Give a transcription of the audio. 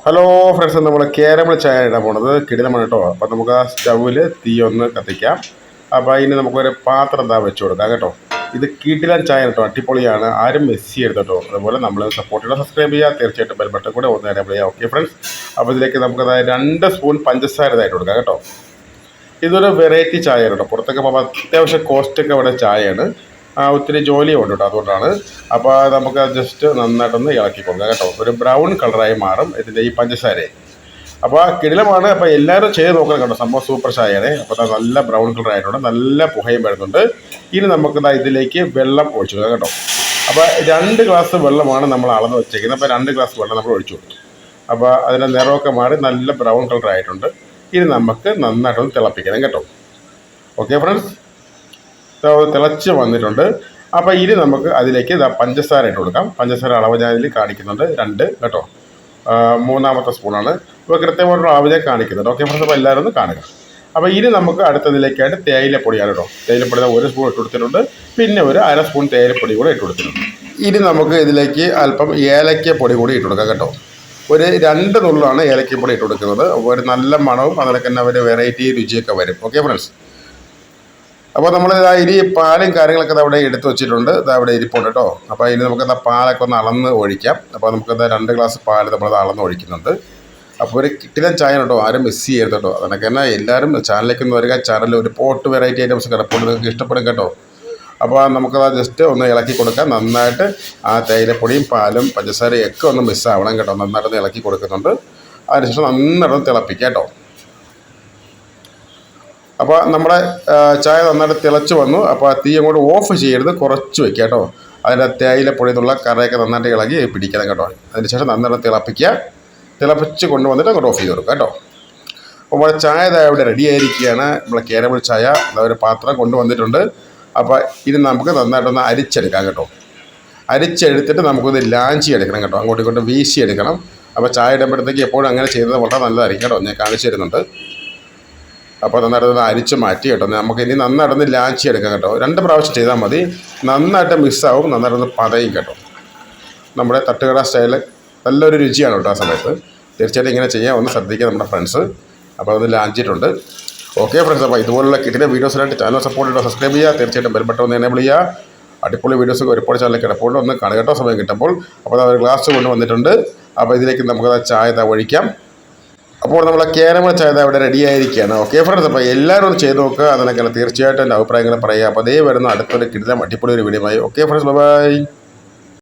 Hello friends, നമ്മൾ കേരള ചായ ഇടാൻ പോണത് കിടിലമാണ് കേട്ടോ. അപ്പം നമുക്ക് ആ സ്റ്റൗവിൽ തീ ഒന്ന് കത്തിക്കാം. അപ്പോൾ അതിന് നമുക്കൊരു പാത്രം എന്താ വെച്ച് കൊടുക്കാം കേട്ടോ. ഇത് കിടിലൻ ചായ കേട്ടോ, അടിപൊളിയാണ്. ആരും മിസ് ചെയ്യരുത് കേട്ടോ. അതുപോലെ നമ്മൾ സപ്പോർട്ട് ചെയ്യുക, സബ്സ്ക്രൈബ് ചെയ്യുക, തീർച്ചയായിട്ടും ബെൽ ബട്ടൺ കൂടെ ഒന്ന് എനേബിൾ ചെയ്യുക. ഓക്കെ ഫ്രണ്ട്സ്, അപ്പോൾ ഇതിലേക്ക് നമുക്ക് 2 സ്പൂൺ പഞ്ചസാര ഇതായിട്ട് കൊടുക്കാം കേട്ടോ. ഇതൊരു വെറൈറ്റി ചായ കേട്ടോ. പുറത്തൊക്കെ പോകുമ്പോൾ അത്യാവശ്യം കോസ്റ്റൊക്കെ ഇവിടെ ചായയാണ്. ഒത്തിരി ജോലിയുണ്ട് കേട്ടോ, അതുകൊണ്ടാണ്. അപ്പോൾ നമുക്ക് ജസ്റ്റ് നന്നായിട്ടൊന്ന് ഇളക്കി കൊടുക്കാം കേട്ടോ. ഒരു ബ്രൗൺ കളറായി മാറും ഇതിൻ്റെ ഈ പഞ്ചസാര. അപ്പോൾ കിടിലമാണ്. അപ്പോൾ എല്ലാവരും ചെയ്ത് നോക്കണം കേട്ടോ. സംഭവം സൂപ്പർ ചായയാണ്. അപ്പോൾ നല്ല ബ്രൗൺ കളർ ആയിട്ടുണ്ട്, നല്ല പുകയും വരുന്നുണ്ട്. ഇനി നമുക്ക് ഇതിലേക്ക് വെള്ളം ഒഴിച്ചു കൊടുക്കാം കേട്ടോ. അപ്പോൾ 2 ഗ്ലാസ് വെള്ളമാണ് നമ്മൾ അളന്ന് വെച്ചേക്കുന്നത്. അപ്പോൾ 2 ഗ്ലാസ് വെള്ളം നമ്മൾ ഒഴിച്ചു കൊടുത്തു. അപ്പോൾ അതിൻ്റെ നിറമൊക്കെ മാറി നല്ല ബ്രൗൺ കളർ ആയിട്ടുണ്ട്. ഇനി നമുക്ക് നന്നായിട്ടൊന്ന് തിളപ്പിക്കണം കേട്ടോ. ഓക്കെ ഫ്രണ്ട്സ്, തിളച്ച് വന്നിട്ടുണ്ട്. അപ്പോൾ ഇനി നമുക്ക് അതിലേക്ക് പഞ്ചസാര ഇട്ട് കൊടുക്കാം. പഞ്ചസാര അളവ് ഞാൻ ഇതിൽ കാണിക്കുന്നുണ്ട്, 2 കേട്ടോ. 3ാമത്തെ സ്പൂണാണ്. ഇപ്പോൾ കൃത്യമായിട്ടുള്ള അളവ് ഞാൻ കാണിക്കുന്നുണ്ട്. ഓക്കെ ഫ്രണ്ട്സ്, അപ്പോൾ എല്ലാവരും ഒന്ന് കാണുക. അപ്പോൾ ഇനി നമുക്ക് അടുത്തതിലേക്കായിട്ട് തേയിലപ്പൊടിയാണ് കേട്ടോ. തേയിലപ്പൊടി 1 സ്പൂൺ ഇട്ട് കൊടുത്തിട്ടുണ്ട്. പിന്നെ ഒരു 1/2 സ്പൂൺ തേയിലപ്പൊടി കൂടെ ഇട്ട് കൊടുത്തിട്ടുണ്ട്. ഇനി നമുക്ക് ഇതിലേക്ക് അല്പം ഏലക്കപ്പൊടി കൂടി ഇട്ട് കൊടുക്കാം കേട്ടോ. ഒരു 2 നുള്ളാണ് ഏലക്കപ്പൊടി ഇട്ട് കൊടുക്കുന്നത്. ഒരു നല്ല മണവും അതിനൊക്കെ തന്നെ ഒരു വെറൈറ്റി രുചിയൊക്കെ വരും. ഓക്കെ ഫ്രണ്ട്സ്, അപ്പോൾ നമ്മൾ ഇനി പാലും കാര്യങ്ങളൊക്കെ അവിടെ എടുത്ത് വെച്ചിട്ടുണ്ട്. അവിടെ ഇരിപ്പുണ്ട് കേട്ടോ. അപ്പോൾ ഇനി നമുക്ക് പാലൊക്കെ ഒന്ന് അളന്ന് ഒഴിക്കാം. അപ്പോൾ നമുക്ക് 2 ഗ്ലാസ് പാൽ നമ്മൾ അളന്ന് ഒഴിക്കുന്നുണ്ട്. അപ്പോൾ ഒരു കിട്ടിയ ചായ കേട്ടോ, ആരും മിസ് ചെയ്യരുത് കേട്ടോ. അതിനൊക്കെ തന്നെ എല്ലാവരും ചാനലിലേക്ക് ഒന്ന് വരിക. ചാനൽ ഒരു പോട്ട് വെറൈറ്റി ഐറ്റംസ് കിടപ്പുണ്ട്, നിങ്ങൾക്ക് ഇഷ്ടപ്പെടും കേട്ടോ. അപ്പോൾ നമുക്കത് ജസ്റ്റ് ഒന്ന് ഇളക്കി കൊടുക്കാം. നന്നായിട്ട് ആ തേയിലപ്പൊടിയും പാലും പഞ്ചസാരയും ഒക്കെ ഒന്ന് മിസ്സാവണം കേട്ടോ. നന്നായിട്ടൊന്ന് ഇളക്കി കൊടുക്കുന്നുണ്ട്. അതിനുശേഷം നന്നായിട്ടൊന്ന് തിളപ്പിക്കാം കേട്ടോ. അപ്പോൾ നമ്മുടെ ചായ നന്നായിട്ട് തിളച്ച് വന്നു. അപ്പോൾ തീ അങ്ങോട്ട് ഓഫ് ചെയ്യരുത്, കുറച്ച് വയ്ക്കുക കേട്ടോ. അതിൻ്റെ തേയിലപ്പൊടി എന്നുള്ള കറയൊക്കെ നന്നായിട്ട് ഇളകി പിടിക്കണം കേട്ടോ. അതിനുശേഷം നന്നായിട്ട് തിളപ്പിക്കുക. തിളപ്പിച്ച് കൊണ്ടുവന്നിട്ട് അങ്ങോട്ട് ഓഫ് ചെയ്ത് കൊടുക്കുക കേട്ടോ. അപ്പോൾ നമ്മുടെ ചായ ഇവിടെ റെഡി ആയിരിക്കുകയാണ്. നമ്മളെ കേരള ചായ ഒരു പാത്രം കൊണ്ടുവന്നിട്ടുണ്ട്. അപ്പോൾ ഇത് നമുക്ക് നന്നായിട്ടൊന്ന് അരിച്ചെടുക്കാം കേട്ടോ. അരിച്ചെടുത്തിട്ട് നമുക്കൊന്ന് ലാഞ്ചി എടുക്കണം കേട്ടോ. അങ്ങോട്ടും ഇങ്ങോട്ടും വീശി എടുക്കണം. അപ്പോൾ ചായ ഇടുമ്പോഴത്തേക്ക് എപ്പോഴും അങ്ങനെ ചെയ്യുന്നത് വളരെ നല്ലതായിരിക്കും കേട്ടോ. ഞാൻ കാണിച്ചു തരുന്നുണ്ട്. അപ്പോൾ നന്നായിട്ടൊന്ന് അരിച്ച് മാറ്റി കേട്ടോ. നമുക്ക് ഇനി നന്നായിട്ടൊന്ന് ലാഞ്ചി എടുക്കാം കേട്ടോ. 2 പ്രാവശ്യം ചെയ്താൽ മതി. നന്നായിട്ട് മിസ്സാവും, നന്നായിട്ടൊന്ന് പതയും കേട്ടോ. നമ്മുടെ തട്ടുകട സ്റ്റൈല് നല്ലൊരു രുചിയാണ് കേട്ടോ. ആ സമയത്ത് തീർച്ചയായിട്ടും ഇങ്ങനെ ചെയ്യാൻ ഒന്ന് ശ്രദ്ധിക്കുക നമ്മുടെ ഫ്രണ്ട്സ്. അപ്പോൾ അത് ലാഞ്ചിട്ടുണ്ട്. ഓക്കെ ഫ്രണ്ട്സ്, അപ്പോൾ ഇതുപോലുള്ള കിട്ടുന്ന വീഡിയോസിനായിട്ട് ചാനൽ സപ്പോർട്ട് ചെയ്യുക, സബ്സ്ക്രൈബ് ചെയ്യുക, തീർച്ചയായിട്ടും ബെൽ ബട്ടൺ ഒന്ന് എനേബിൾ ചെയ്യുക. അടിപൊളി വീഡിയോസ് ഒരുപാട് ചാനലിൽ കിടപ്പുണ്ട്, ഒന്ന് കാണുക കേട്ടോ സമയം കിട്ടുമ്പോൾ. അപ്പോൾ ഒരു ഗ്ലാസ് കൊണ്ടുവന്നിട്ടുണ്ട്. അപ്പോൾ ഇതിലേക്ക് നമുക്ക് ചായ ഒഴിക്കാം. അപ്പോൾ നമ്മളെ കേരള ചായ അവിടെ റെഡി ആയിരിക്കുകയാണ്. ഓക്കെ ഫ്രണ്ട്സ്, അപ്പോൾ എല്ലാവരും ഒന്ന് ചെയ്ത് നോക്കുക. അതിനൊക്കെ തീർച്ചയായിട്ടും എൻ്റെ അഭിപ്രായങ്ങൾ പറയുക. അപ്പോൾ അതേ വരുന്ന അടുത്തൊരു കിടിലം അടിപൊളി ഒരു വീഡിയോ ആയി. Okay friends, by.